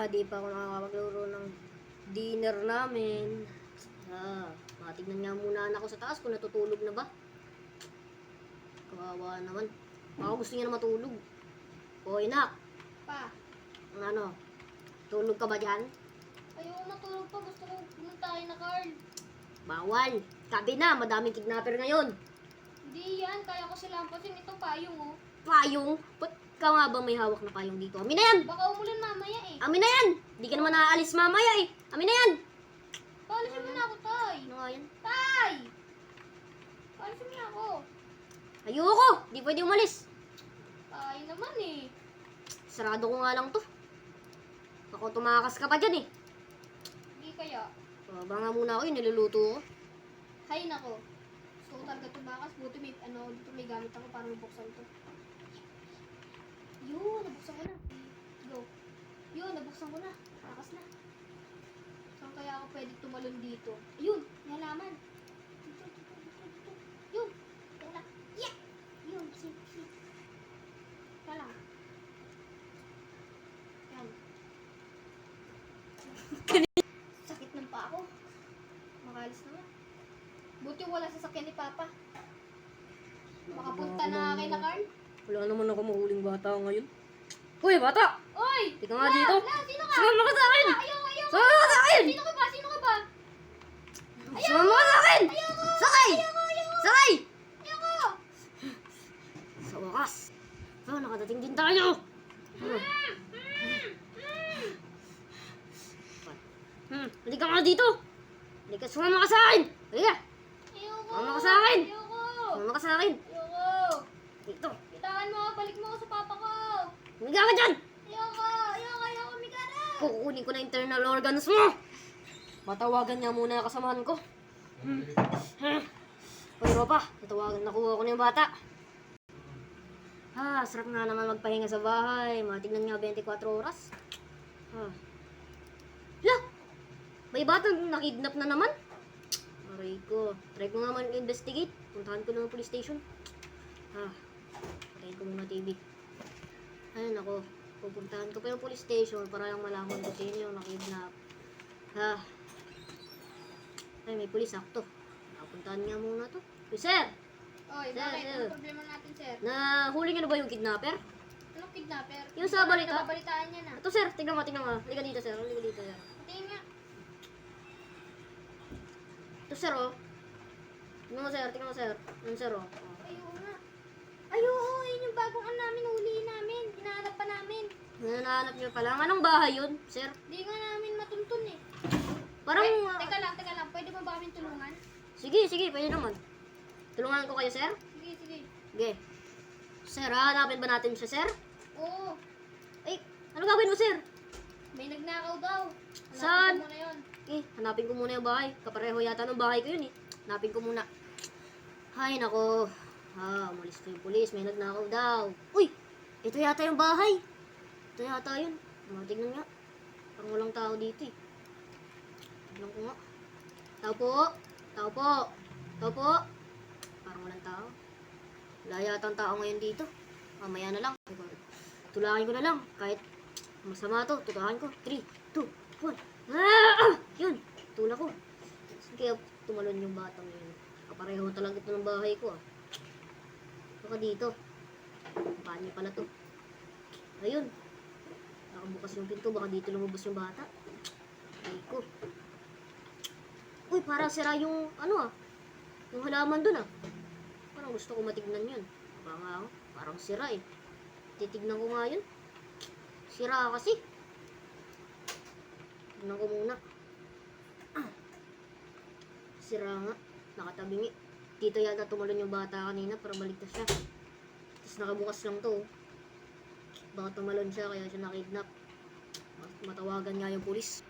Di pa ako nakakapaglaro ng dinner namin. Matignan nga muna anak ko sa taas kung natutulog na ba. Kawawa naman. Baka gusto niya na matulog. O inak, Pa, ano, tulog ka ba dyan? ayoko matulog pa. Gusto ko pumuntahin na Carl. Bawal. Sabi na, madaming kidnapper ngayon. Hindi yan. Kaya ko sila ampasin. Ito payong oh. Payong? Ba't ka nga ba may hawak na payong dito? Amin na yan! Baka umulan mamaya eh. Amin na yan! Di ka naman naaalis mamaya eh. Amin na yan! Paalisin mo na ako, Tay. Ano nga yan? Tay! Paalisin mo na ako. Ayoko! Di pwede umalis. Tay naman eh. Sarado ko nga lang to. Ako tumakas ka pa dyan eh. Hindi kaya. Banga muna ako yung niluluto ko. Hay nako. Gusto ko talaga tumakas. Buti may, dito may gamit ako para mabuksan to. Yun, nabuksan ko na. Go. Yun, nabuksan ko na. Takas na. Saan kaya ako pwede tumalon dito? Ayun, may halaman. Dito. Yun. Wala. Yeah! Yun, sit. Wala. Yan. Sakit ng paa ko. Makalis naman. Buti wala sasakyan ni Papa. Makapunta na kay na Carl. Wala naman ako mahuling bata ngayon. Hoy, bata! Oy! Tika nga dito. Sino ka? Sumama ka sa akin! Ayoko. Sumama ka sa akin! Sino ka ba? Sumama ka sa akin! Sakay! Sakay! Ayoko! Sa wakas. Nakadating din tayo. Halika nga dito. Halika, sumama ka sa akin. Halika. Ayoko! Sumama ka sa akin. Ayoko! Sumama ka sa akin. Ayoko! Dito. Bitawan mo! Balik mo ako sa papa ko! Halika ka dyan. Ayoko! Migara! Kukunin ko na internal organs mo. Matawagan niya muna kasamahan ko. Hoy, Ropa. Nakuha ko na yung bata. Sarap nga naman magpahinga sa bahay. Matignan nga 24 oras. May batang nakidnap na naman. Aray ko. Try ko nga mag-investigate. Puntahan ko na ng police station. Patayin ko muna TV. Ay, nako. Pupuntahan ko pa yung police station para lang malaman ko sino yung nakidnap. Ay, may police sakto. Puntahan nga muna to. Uy, sir! Oy, Sir, bakit? sir. Ano problema natin, sir? Nahuli niyo na ba yung kidnapper? Anong kidnapper? Yung sa balita? Nababalitaan niya na. Ito, sir. Tignan mo. Halika dito, sir. Sir. Tingin nga. Ito, sir, oh. Tignan mo, sir. Yung sir, oh. Ayoko nga. Ayoko, yun yung bagong namin, huliin namin. Hinahanap pa namin. Hinahanap niyo pala. Anong bahay yun, sir? Di nga namin matuntun eh. Parang... Teka lang. Pwede ba kami tulungan? Sige. Pwede naman. Tulungan ko kayo, sir? Sige. Sige. Sir, hanapin ba natin siya, sir? Oo. Ay, ano gagawin mo, sir? May nagnakaw daw. Saan? Hanapin ko muna yun. Hanapin ko muna yung bahay. Kapareho yata ng bahay ko yun, eh. Hanapin ko muna. Hay, nako. Umalis ko yung pulis. May nagnakaw daw. Uy! Ito yata yung bahay. Ito yata yun. Tingnan nga. Parang walang tao dito, eh. Tignan ko nga. Tao po. Parang walang tao. Wala yata ang tao ngayon dito. Mamaya na lang. Tulakin ko na lang. Kahit masama to, tulakin ko. 3, 2, 1. Yun. Tula ko. Kaya tumalon yung batang yun. Kapareho talaga ito ng bahay ko, ah. Baka dito. Banyo pala to. Ayun. Nakabukas yung pinto. Baka dito lumabas yung bata. Ay ko. Uy, parang sira yung, yung halaman dun, ah. Parang gusto ko matignan yun. Parang sira, eh. Titignan ko nga yun. Sira kasi. Tignan ko muna. Sira nga. Nakatabingi. Dito yata tumalon yung bata kanina para baligtas siya. Tapos nakabukas lang to. Baka tumalon siya kaya siya nakidnap. Matawagan nga yung pulis.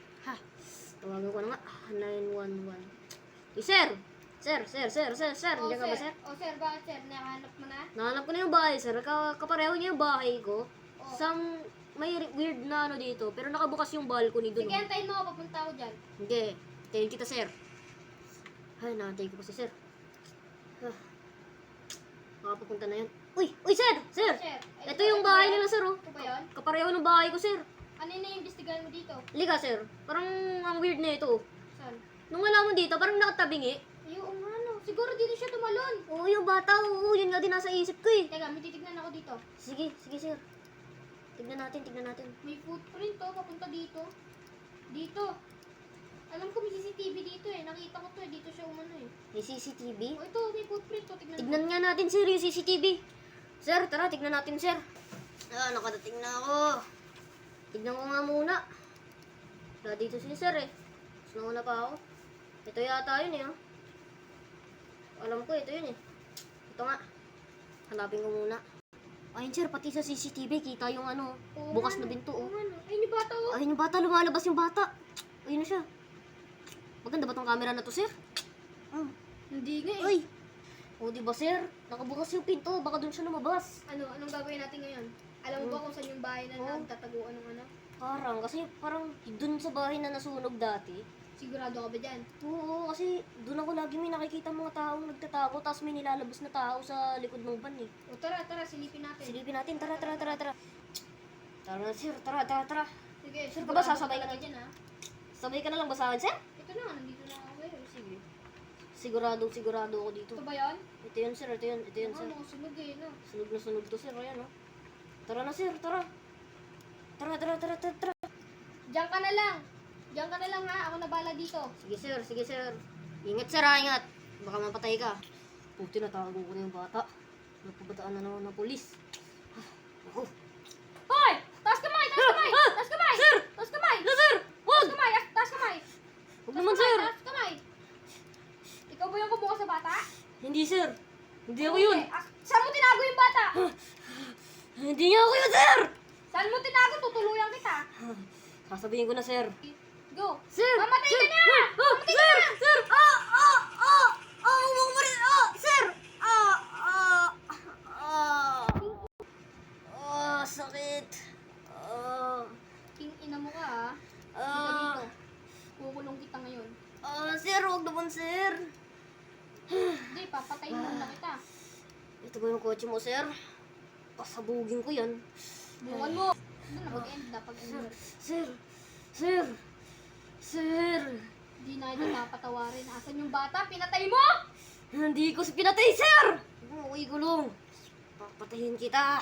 Tawagan ko na nga. 911. Sir! Nandiyan ka ba, sir? Oh, sir, bakit, sir? Nakahanap mo na? Nahanap ko na yung bahay, sir. Kapareho niya yung bahay ko. Oh. May weird na dito. Pero nakabukas yung balcony dun. Sige, antayin mo ako. Papunta ako dyan. Hindi. Tayin kita, sir. Ay, nakantay ko pa si sir. Makapapunta na yun. Uy, sir! Sir, Ito yung bahay nila, sir, oh. Ito ba yun? Kapareho ng bahay ko, sir. Ano yun na yung imbestigahan mo dito? Liga, sir. Parang ang weird na ito. Saan? Nung wala mo dito, parang nakatabingi. Ay, oo nga no. Siguro dito siya tumalon. Oo, yung bata. Oo, yun nga din nasa isip ko eh. Teka, may titignan ako dito. Sige, sir. Tignan natin, tignan natin. May footprint to, papunta dito. Dito. Alam ko may CCTV dito eh. Nakita ko to eh. Dito siya umano eh. May CCTV. Oh, ito, may footprint to. Tignan mo. Tignan nga natin, sir, yung CCTV. Sir, tara, tignan natin, sir. Ah, nakadating na ako. Tignan ko nga muna. Wala dito si sir eh. Mas nauna pa ako. Ito yata yun eh, oh. Alam ko, ito yun eh. Ito nga. Hanapin ko muna. Ayun, sir, pati sa CCTV, kita yung ano, Oo bukas nga, na no. binto, Oo oh. nga, no. Ayun yung bata oh. Ayun yung bata, lumalabas yung bata. Ayun na siya. Maganda ba tong camera na to, sir? Hindi nga eh. Ay! O, di ba, sir? Nakabukas yung pinto, baka dun siya lumabas. Anong gagawin natin ngayon? Alam mo ba kung saan yung bahay na Oo. nagtataguan ng ano? Parang dun sa bahay na nasunog dati. Sigurado ka ba dyan? Oo, kasi dun ako lagi may nakikita mga taong nagtatago, tapos may nilalabas na tao sa likod ng van eh. O tara, silipin natin. Silipin natin, tara. Tara na, sir, tara. Sige, Sure ka ba, sasabay ka talaga na? dyan ha? Sabay ka na lang ba sa akin, sir? Ito na, nandito na ako eh. Sige. Sigurado ako dito. Ito ba yan? Ito yun, sir, ito yun, sir. Ano, sunog eh, no? Sunog na sunog to, sir, ayan, oh. Tara na, sir, tara. Tara. Diyan ka na lang ha, ako na bala dito. Sige, sir. Ingat, sir, ha, ingat. Baka mapatay ka. Puti, natago ko na yung bata. Napabataan na naman ng polis. Ako. Hoy! Taas kamay! Sir! Taas kamay! No, sir! Huwag! Taas kamay! Huwag naman, sir! Taas kamay! Ikaw ba yung kumuha sa bata? Hindi, sir. Hindi ako yun. Saan mo tinago yung bata? Hindi nga ako yun, sir! Saan mo tinago? Tutuluyan kita. Sasabihin ko na, sir. Go! Sir! Mamatay ka na! Sir! Huwag mo rin! Sir! Sakit. King ina mo ka ha. Dito dito. Kukulong kita ngayon. Sir, huwag naman, sir. Hindi, papatayin muna kita. Ito ba yung kotse mo, sir? Pasabugin ko yan. Buwan mo! Ano na mag-end na pag-end? Sir! Hindi na ito napatawarin. Asan yung bata? Pinatay mo! Hindi ko si pinatay, sir! Huwag mo kulong. Papatayin kita.